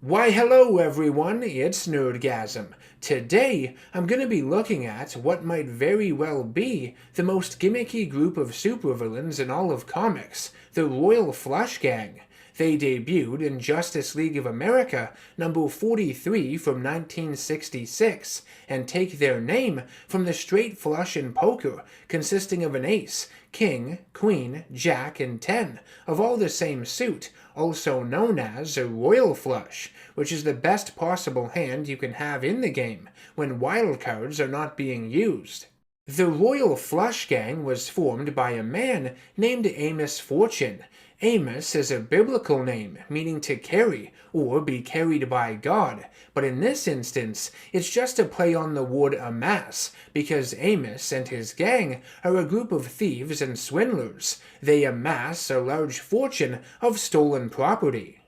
Why hello everyone, it's NerdGasm. Today, I'm going to be looking at what might very well be the most gimmicky group of supervillains in all of comics, the Royal Flush Gang. They debuted in Justice League of America number 43 from 1966 and take their name from the straight flush in poker consisting of an ace, king, queen, jack, and 10 of all the same suit, also known as a royal flush, which is the best possible hand you can have in the game when wild cards are not being used. The Royal Flush Gang was formed by a man named Amos Fortune. Amos is a biblical name, meaning to carry, or be carried by God, but in this instance, it's just a play on the word amass, because Amos and his gang are a group of thieves and swindlers. They amass a large fortune of stolen property.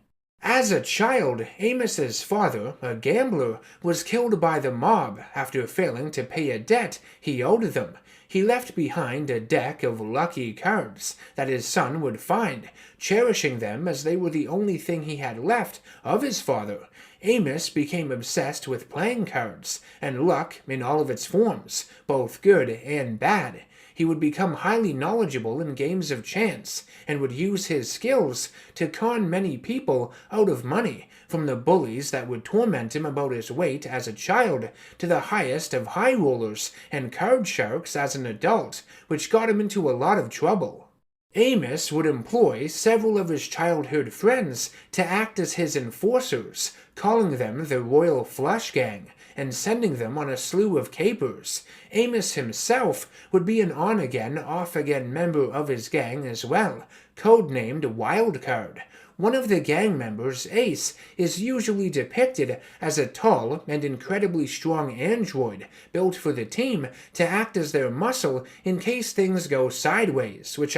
As a child, Amos's father, a gambler, was killed by the mob after failing to pay a debt he owed them. He left behind a deck of lucky cards that his son would find, cherishing them as they were the only thing he had left of his father. Amos became obsessed with playing cards, and luck in all of its forms, both good and bad. He would become highly knowledgeable in games of chance, and would use his skills to con many people out of money, from the bullies that would torment him about his weight as a child, to the highest of high rollers and card sharks as an adult, which got him into a lot of trouble. Amos would employ several of his childhood friends to act as his enforcers, calling them the Royal Flush Gang, and sending them on a slew of capers. Amos himself would be an on-again, off-again member of his gang as well, codenamed Wildcard. One of the gang members, Ace, is usually depicted as a tall and incredibly strong android built for the team to act as their muscle in case things go sideways, which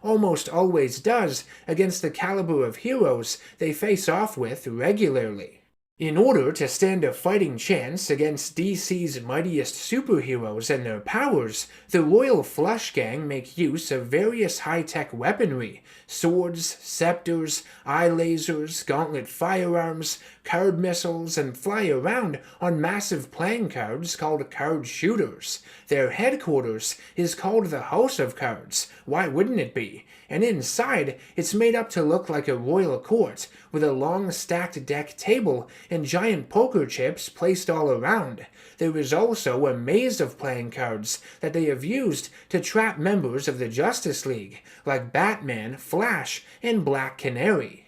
almost always does against the caliber of heroes they face off with regularly. In order to stand a fighting chance against DC's mightiest superheroes and their powers, the Royal Flush Gang make use of various high-tech weaponry: swords, scepters, eye lasers, gauntlet firearms, card missiles, and fly around on massive playing cards called card shooters. Their headquarters is called the House of Cards. Why wouldn't it be? And inside, it's made up to look like a royal court, with a long stacked deck table and giant poker chips placed all around. There is also a maze of playing cards that they have used to trap members of the Justice League, like Batman, Flash, and Black Canary.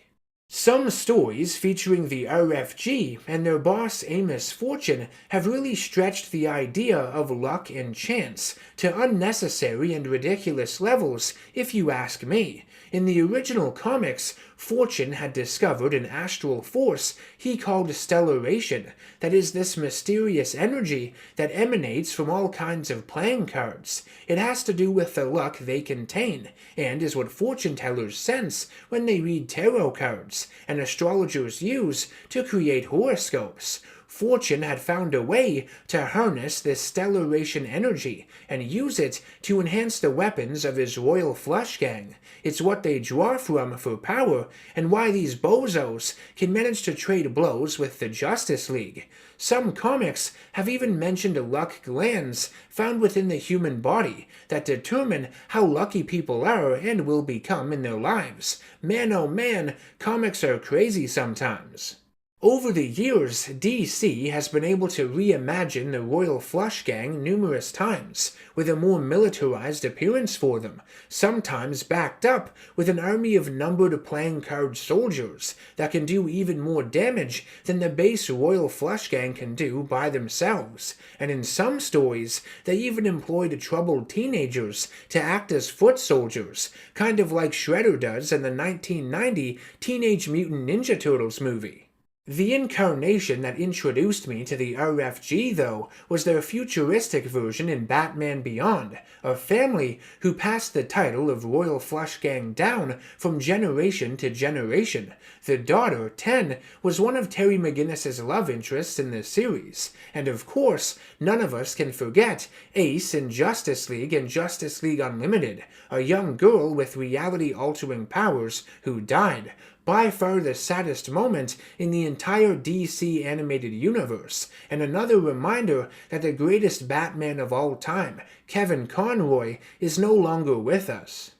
Some stories featuring the RFG and their boss Amos Fortune have really stretched the idea of luck and chance to unnecessary and ridiculous levels, if you ask me. In the original comics, Fortune had discovered an astral force he called stellaration, that is this mysterious energy that emanates from all kinds of playing cards. It has to do with the luck they contain, and is what fortune tellers sense when they read tarot cards, and astrologers use to create horoscopes. Fortune had found a way to harness this stellaration energy and use it to enhance the weapons of his Royal Flush Gang. It's what they draw from for power, and why these bozos can manage to trade blows with the Justice League. Some comics have even mentioned luck glands found within the human body that determine how lucky people are and will become in their lives. Man oh man, comics are crazy sometimes. Over the years, DC has been able to reimagine the Royal Flush Gang numerous times, with a more militarized appearance for them, sometimes backed up with an army of numbered playing card soldiers that can do even more damage than the base Royal Flush Gang can do by themselves. And in some stories, they even employed troubled teenagers to act as foot soldiers, kind of like Shredder does in the 1990 Teenage Mutant Ninja Turtles movie. The incarnation that introduced me to the RFG, though, was their futuristic version in Batman Beyond, a family who passed the title of Royal Flush Gang down from generation to generation. The daughter, 10, was one of Terry McGinnis's love interests in the series, and of course, none of us can forget Ace in Justice League and Justice League Unlimited, a young girl with reality-altering powers who died. by far the saddest moment in the entire DC animated universe, and another reminder that the greatest Batman of all time, Kevin Conroy, is no longer with us.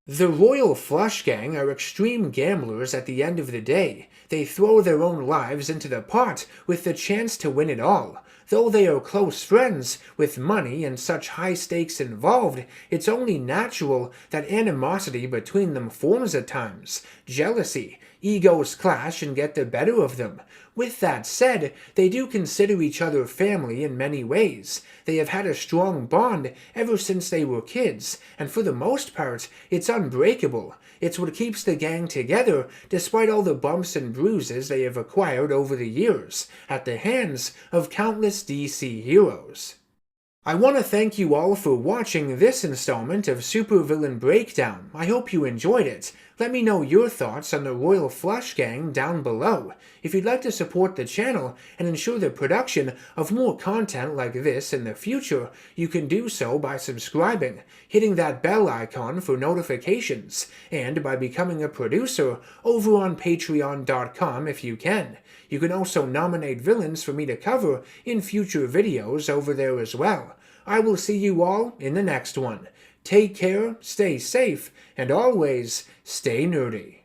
The Royal Flush Gang are extreme gamblers at the end of the day. They throw their own lives into the pot with the chance to win it all. Though they are close friends, with money and such high stakes involved, it's only natural that animosity between them forms at times. Jealousy, egos clash and get the better of them. With that said, they do consider each other family in many ways. They have had a strong bond ever since they were kids, and for the most part, it's unbreakable. It's what keeps the gang together, despite all the bumps and bruises they have acquired over the years, at the hands of countless DC heroes. I want to thank you all for watching this installment of Supervillain Breakdown. I hope you enjoyed it. Let me know your thoughts on the Royal Flush Gang down below. If you'd like to support the channel and ensure the production of more content like this in the future, you can do so by subscribing, hitting that bell icon for notifications, and by becoming a producer over on patreon.com if you can. You can also nominate villains for me to cover in future videos over there as well. I will see you all in the next one. Take care, stay safe, and always stay nerdy.